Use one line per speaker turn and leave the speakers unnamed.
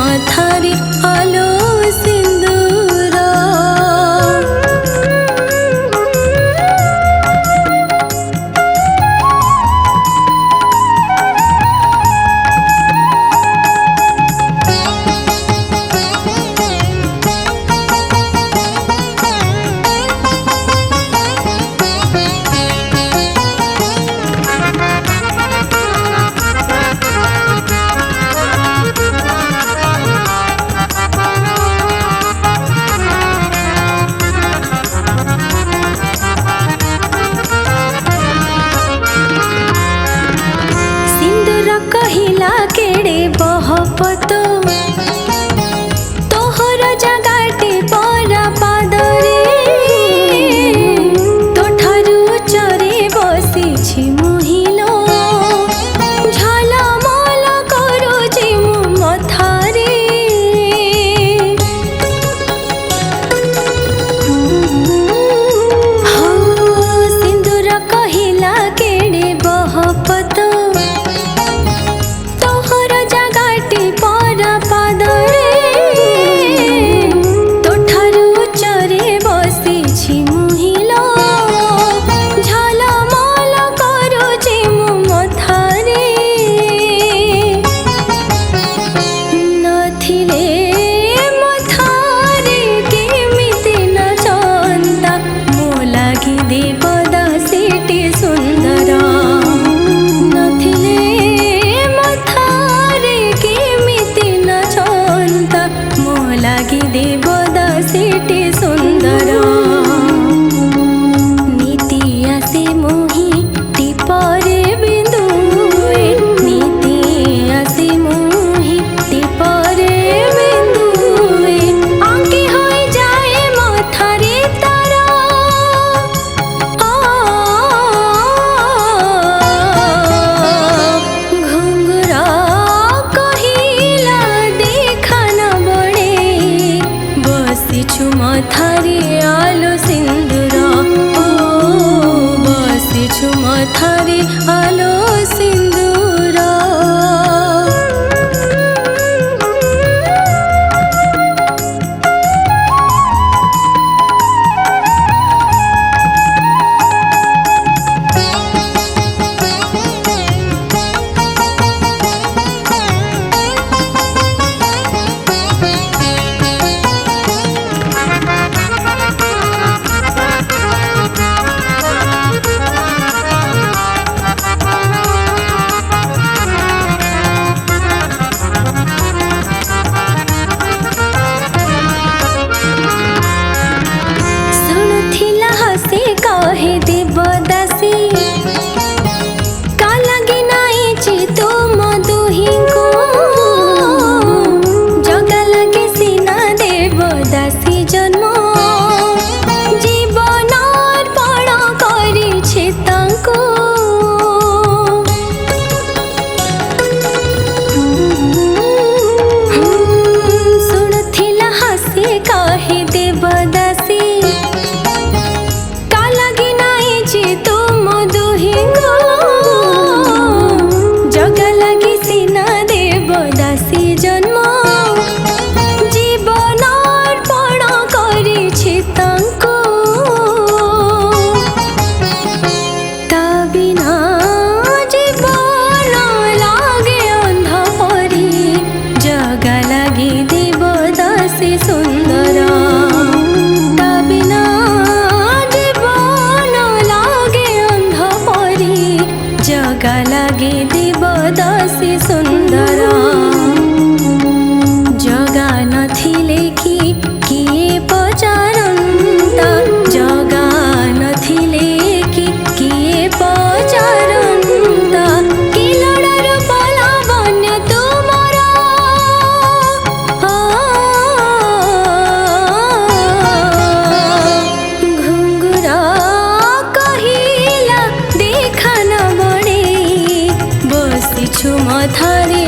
मथारी आलो सिंदूरा। कहिला केड़े बहपतो तोहर जगाटे परा पादरे तोठारु चरे बसिछि मुहिलो झलमल करुछि मु मथारे। हो सिंदूर कहिला केड़े बहपतो मथारी आलो सिंदूरा ओ बसिछु मथारी आलो सिंदूरा। कहे देवदासी का लगे नाई ची तुम दुही को जगा लगे सीना देवदासी जन्म जीवन अर्पण करिछे तांको। सुनुथिला हसी कहे देवदासी तुम दुही को जगा लगी सीना देवदासी जन्म जीवन अर्पण करिछे तांको। ता बिना जीवन लागे अंध परी जगा लगी देवदासी सुंदरा। ता बिना जगा लगे देवदासी सुंदरा। जगा नथिले कि किए पचारंता जगा नथिले कि किए पचारंता कि लड़ार पलावन्य तुमरा। घुंगुरा कहिला देखा न बसिछु मथारी